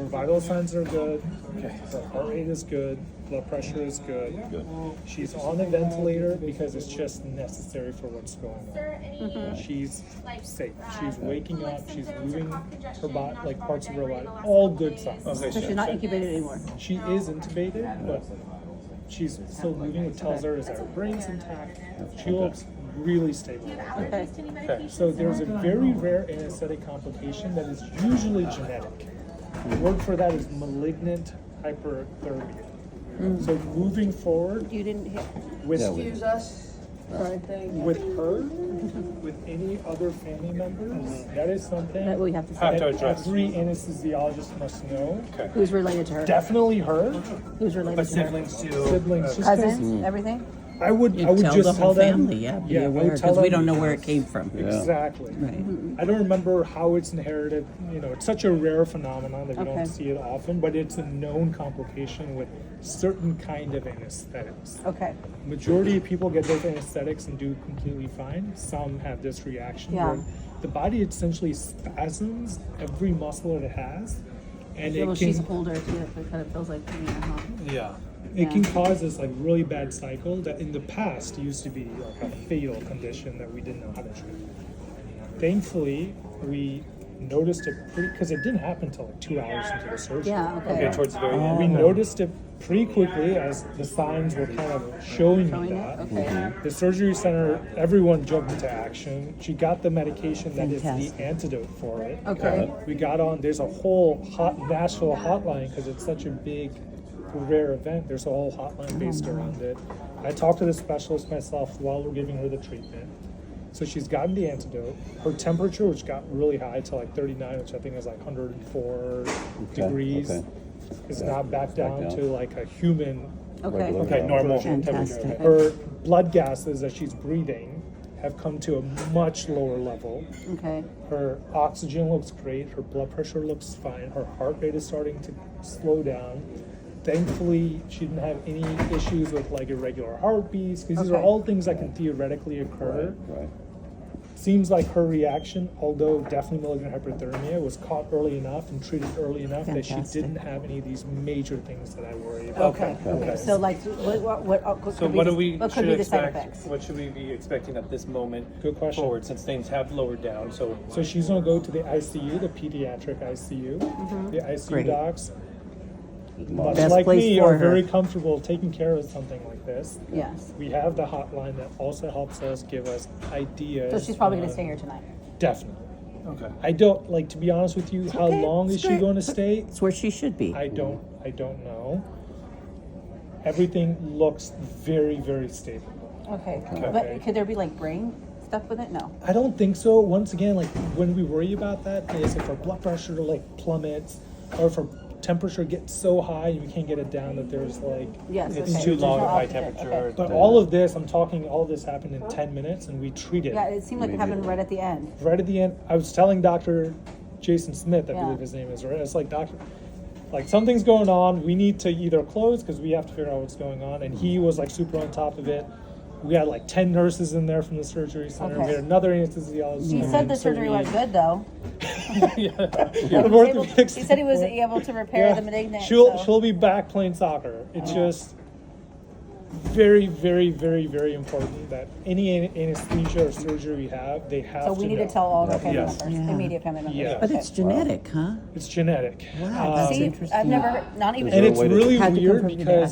Her vital signs are good. Her heart rate is good. Blood pressure is good. She's on a ventilator because it's just necessary for what's going on. She's safe. She's waking up. She's moving her body, like parts of her body. All good signs. So she's not incubated anymore. She is intubated, but she's still moving, which tells her is that her brain's intact. She looks really stable. Okay. So there's a very rare anesthetic complication that is usually genetic. The word for that is malignant hyperthermia. So moving forward You didn't hit. with Excuse us. with her, with any other family members, that is something That we have to that say. address. every anesthesiologist must know. Who's related to her? Definitely her, Who's related But to her? siblings too. siblings. Just 'cause Cousins? Everything? I would You just tell the tell whole them. family, yeah, be I would aware, tell because we them don't know where it came from. Exactly. Right. I don't remember how it's inherited. It's such a rare phenomenon that we Okay. don't see it often, but it's a known complication with certain kind of anesthetics. Okay. Majority of people get those anesthetics and do completely fine. Some have this reaction Yeah. where the body essentially spasms every muscle it has, and Well, it she's can older too. It kind of feels like me, huh? Yeah. it can Yeah. cause this like really bad cycle that in the past used to be like a fatal condition that we didn't know how to treat. Thankfully, we noticed it because it didn't happen until like 2 hours into the surgery. Yeah, okay. Okay, towards the very end. We noticed it pretty quickly as the signs were kind of showing me Showing it? that. Okay. The surgery center, everyone jumped into action. She got the medication that is Fantastic. the antidote for it. Okay. We got on, there's a whole national hotline because it's such a big, rare event. There's a whole hotline based around it. I talked to the specialist myself while we're giving her the treatment. So she's gotten the antidote. Her temperature, which got really high to like 39, which I think is like 104 degrees, is now back down to like a human Okay. Okay, normal Fantastic. temperature. her blood gases that she's breathing have come to a much lower level. Okay. Her oxygen looks great. Her blood pressure looks fine. Her heart rate is starting to slow down. Thankfully, she didn't have any issues with like irregular heartbeats because these are Okay. all things that can theoretically occur. Right. Seems like her reaction, although definitely malignant hyperthermia, was caught early enough and treated early enough that she Fantastic. didn't have any of these major things that I worry about. Okay. Okay. So like, what So could what be do we what should could be the side expect? effects? What should we be expecting at this moment Good question. forward, since things have lowered down? So So she's gonna go to the ICU, the pediatric ICU. Mm-hmm. The ICU Great. docs, much Best like place me, for are her. very comfortable taking care of something like this. Yes. We have the hotline that also helps us give us ideas. So she's probably going on- to stay here tonight. Definitely. okay. I don't like to be honest with you. How okay. long It's is she great. going to stay? It's where she should be. I don't know. Everything looks very, very stable. Okay. Okay. But could there be like brain stuff with it? No. I don't think so. Once again, like when we worry about that is if her blood pressure like plummets or if her temperature gets so high and we can't get it down that there's like. Yes. It's okay. too There's long no of high oxygen. temperature. Okay. But all of this, all this happened in 10 minutes and we treated Yeah, it seemed like it happened right at the end. right at the end. I was telling Dr. Jason Smith, I Yeah. believe his name is, right? It's like, doctor, like something's going on. We need to either close because we have to figure out what's going on. And he was like super on top of it. We had like 10 nurses in there from the surgery center. Okay. We had another anesthesiologist. He come said in, the so surgery we- went good though. Yeah. He The was able- orthopedics he said he was department. able to repair Yeah. the malignant. She'll so- she'll be back playing soccer. It's just very, very, very, very important that any anesthesia or surgery we have, they have So to we need know. to tell all of our family Yes. members, Yeah. immediate family members. Yeah. But it's genetic, huh? It's genetic. Wow, that's See, interesting. I've never, not even. And there a it's way to- really Had to come weird from your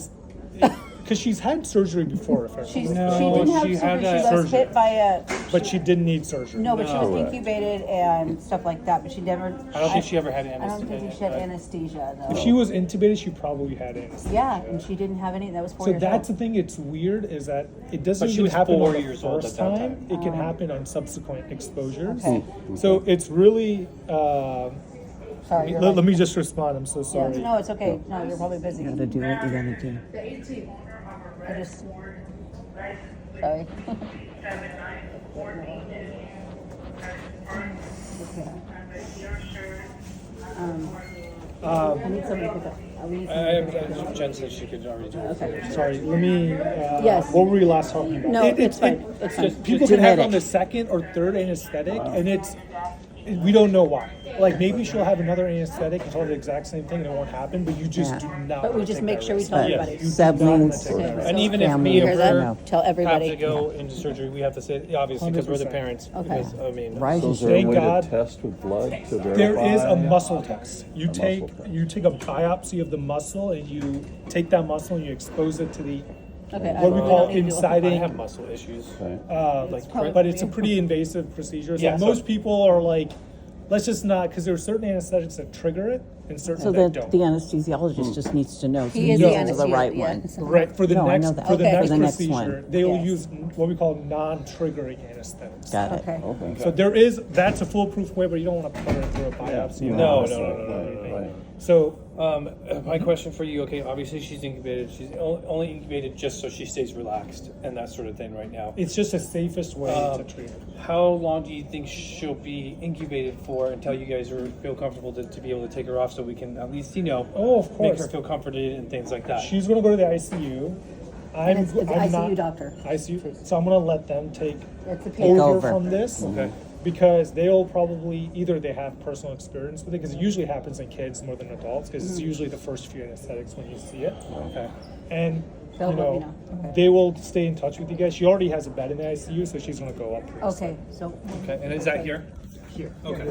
because she's had surgery before, if I remember. She didn't No, have she surgery. had She a was surgery. hit by a. But she didn't need surgery. No, but she was No. incubated and stuff like that. But she never. I don't think she ever had I don't think she had anesthesia though. If she was intubated, she probably had anesthesia. Yeah, and she didn't have any. That was 4 So years that's old. the thing. It's weird is that it doesn't But she even was happen 4 on the years old first at that time. time. It can happen on subsequent exposures. Okay. So it's really. Sorry. you're Let like- me just respond. I'm so Yeah, sorry. no, it's okay. No, you're probably busy. You gotta do what you gotta do. I just. Sorry. I need somebody to pick up. We need somebody to pick up. Jen said she could already do it. Okay. Sorry. Let me. Yes. What were we last talking about? No, it's fine. It's fine. People can have it on Genetic. the second or third anesthetic, and it's we don't know why. Like maybe she'll have another anesthetic and tell her the exact same thing and it won't happen, but you just Yeah. do not. But we wanna just take make that sure we risk. tell Yes. everybody. You Siblings. do not wanna take that risk. And even if Family me or You hear that? her Tell everybody. have to go into surgery, we have to say, obviously, because we're the 100%. parents. Okay. Because, I mean, Right. So is there a Thank way God. to test with blood to verify? There is a muscle test. You muscle take test. you take a biopsy of the muscle and you take that muscle and you expose it to the Okay. what we call I inciting. have muscle issues. Okay. probably- But it's a pretty invasive procedure. So Yeah, so- most people are like, let's just not, because there are certain anesthetics that trigger it and certain So that the, don't. the anesthesiologist just needs to know. He is No. the This is the anesthesia. right yeah. one. Right, for the No, I next know that. for the Okay. next For the next procedure, one. they will Yes. use what we call non-triggering anesthetics. Got it. Okay. Okay. So that's a foolproof way, but you don't want to put her through a biopsy. No, Right. no. Right. So My question for you, okay, obviously she's incubated. She's only incubated just so she stays relaxed and that sort of thing right now. it's just the safest way to treat it. How long do you think she'll be incubated for until you guys feel comfortable to be able to take her off so we can at least, Oh, of make her course. feel comforted and things like that? She's going to go to the ICU. And it's the I'm ICU not, doctor. ICU. So I'm going to let them take It's a Take PA. over over. from this. Okay. Because they'll probably either they have personal experience with it because it usually happens in kids more than adults because it's usually the first few anesthetics when you see it, Okay. and They'll you let know, me know. Okay. they will stay in touch with you guys. She already has a bed in the ICU, so she's going to go up. pretty Okay, so. Okay. And is that here? Here. Okay.